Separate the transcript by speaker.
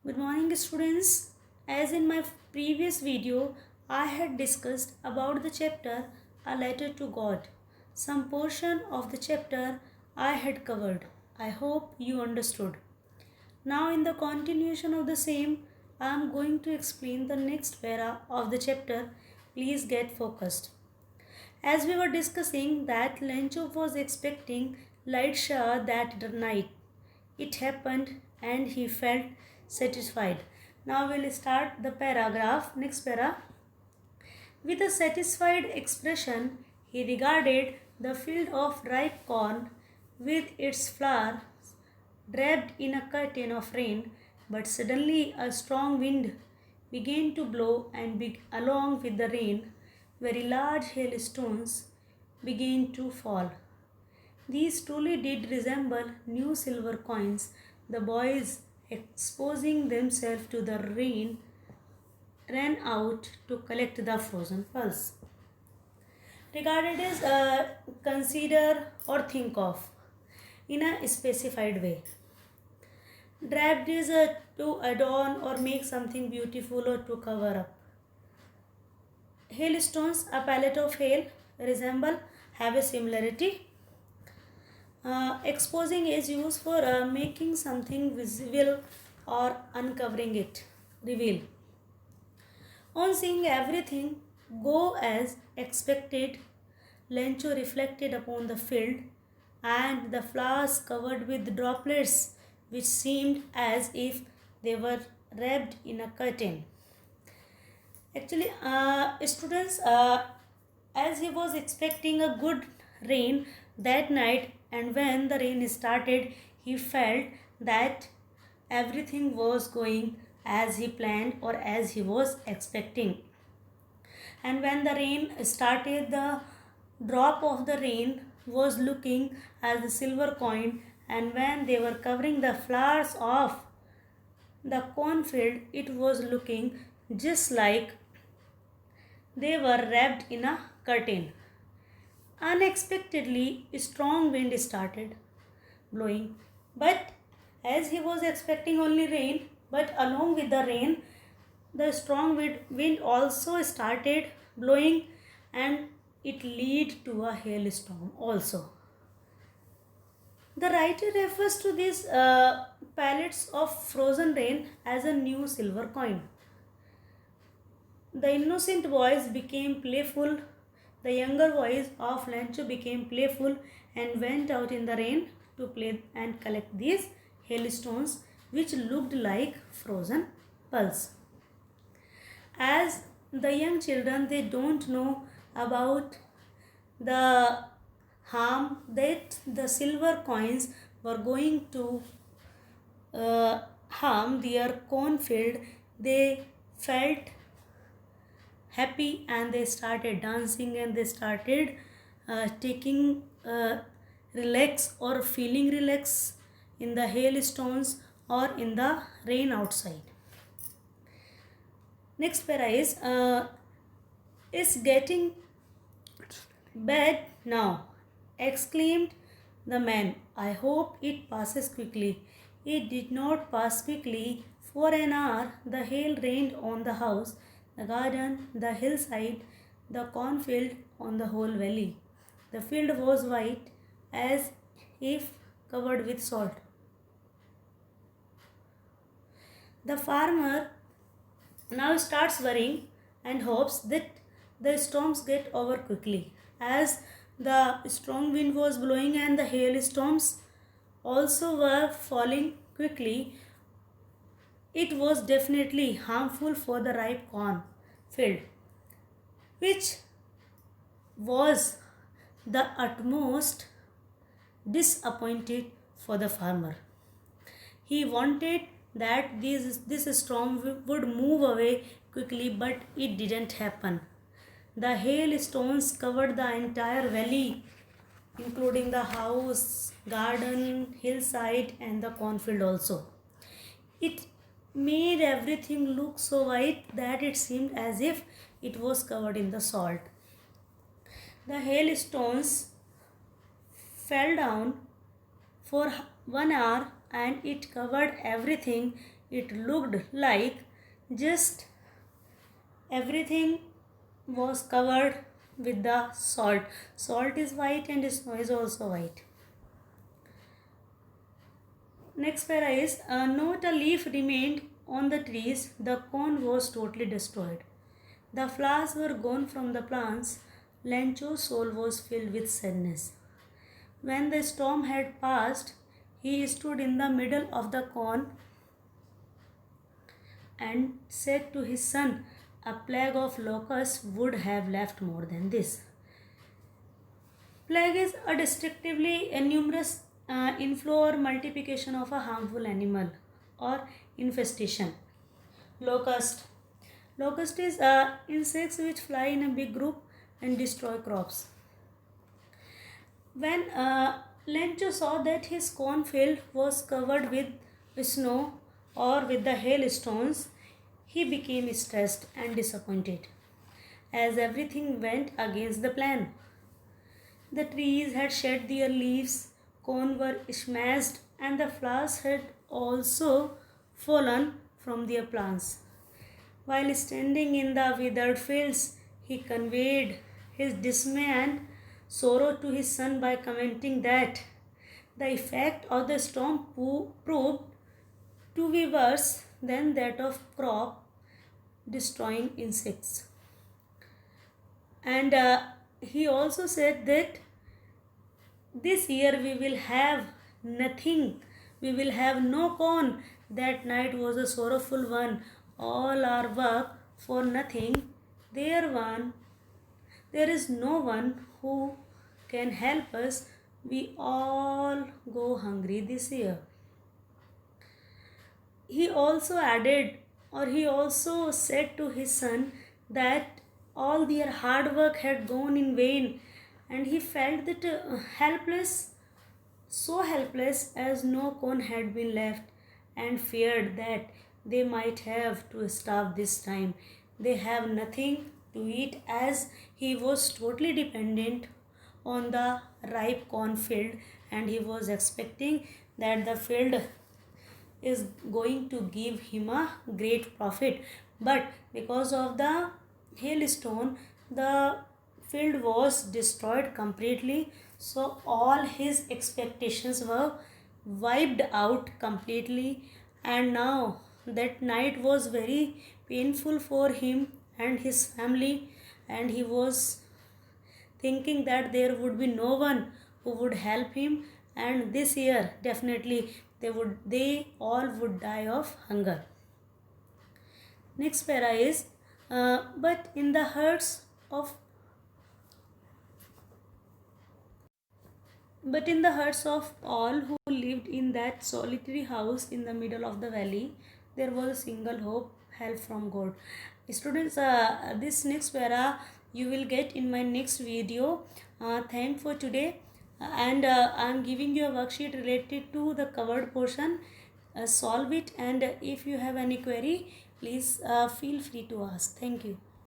Speaker 1: Good morning students. As in my previous video, I had discussed about the chapter A Letter to God. Some portion of the chapter I had covered. I hope you understood. Now in the continuation of the same, I am going to explain the next para of the chapter. Please get focused. As we were discussing that Lencho was expecting light shower that night. It happened and he felt satisfied. Now we'll start the paragraph. Next para. With a satisfied expression, he regarded the field of ripe corn with its flower draped in a curtain of rain, but suddenly a strong wind began to blow, and along with the rain, very large hailstones began to fall. These truly did resemble new silver coins. The boys, exposing themselves to the rain, ran out to collect the frozen pearls. Regarded as consider or think of in a specified way. Draped is to adorn or make something beautiful or to cover up. Hailstones, a pallet of hail, resemble, have a similarity. Exposing is used for making something visible or uncovering it. Reveal. On seeing everything go as expected, Lencho reflected upon the field and the flowers covered with droplets which seemed as if they were wrapped in a curtain. Actually, students, as he was expecting a good rain that night, and when the rain started, he felt that everything was going as he planned or as he was expecting. And when the rain started, the drop of the rain was looking as the silver coin, and when they were covering the flowers of the cornfield, it was looking just like they were wrapped in a curtain. Unexpectedly, a strong wind started blowing, but as he was expecting only rain, but along with the rain, the strong wind also started blowing, and it led to a hailstorm also. The writer refers to these pallets of frozen rain as a new silver coin. The innocent boys became playful. The younger boys of Lancho became playful and went out in the rain to play and collect these hailstones which looked like frozen pearls. As the young children, they don't know about the harm that the silver coins were going to harm their cornfield. They felt happy and they started dancing and they started taking relax or feeling relax in the hailstones or in the rain outside. Next para is getting bad now, exclaimed the man. I hope it passes quickly. It did not pass quickly. For an hour the hail rained on the house, the garden, the hillside, the cornfield, on the whole valley. The field was white as if covered with salt. The farmer now starts worrying and hopes that the storms get over quickly. As the strong wind was blowing and the hailstorms also were falling quickly, it was definitely harmful for the ripe corn field, which was the utmost disappointed for the farmer. He wanted that this storm would move away quickly, but it didn't happen. The hailstones covered the entire valley, including the house, garden, hillside, and the cornfield also. It made everything look so white that it seemed as if it was covered in the salt. The hailstones fell down for 1 hour and it covered everything it looked like just everything was covered with the salt. Salt is white and snow is also white. Next para is not a leaf remained on the trees, the corn was totally destroyed. The flowers were gone from the plants. Lencho's soul was filled with sadness. When the storm had passed, he stood in the middle of the corn and said to his son, a plague of locusts would have left more than this. Plague is a destructively numerous inflow or multiplication of a harmful animal or infestation. Locust. Locust is insects which fly in a big group and destroy crops. When Lencho saw that his cornfield was covered with snow or with the hailstones, he became stressed and disappointed, as everything went against the plan. The trees had shed their leaves, corn were smashed, and the flowers had also fallen from their plants. While standing in the withered fields, he conveyed his dismay and sorrow to his son by commenting that the effect of the storm proved to be worse than that of crop destroying insects. And he also said that this year we will have nothing, we will have no corn. That night was a sorrowful one. All our work for nothing. There is no one who can help us. We all go hungry this year. He also added, or he also said to his son that all their hard work had gone in vain, and he felt that so helpless as no corn had been left, and feared that they might have to starve this time. They have nothing to eat, as he was totally dependent on the ripe cornfield, and he was expecting that the field is going to give him a great profit. But because of the hailstone, the field was destroyed completely. So all his expectations were wiped out completely. And now that night was very painful for him and his family, and he was thinking that there would be no one who would help him, and this year definitely they all would die of hunger. Next para is but in the hearts of all who lived in that solitary house in the middle of the valley, there was a single hope: help from God. Students, this next para you will get in my next video. Thank for today. And I am giving you a worksheet related to the covered portion. Solve it, and if you have any query, please feel free to ask. Thank you.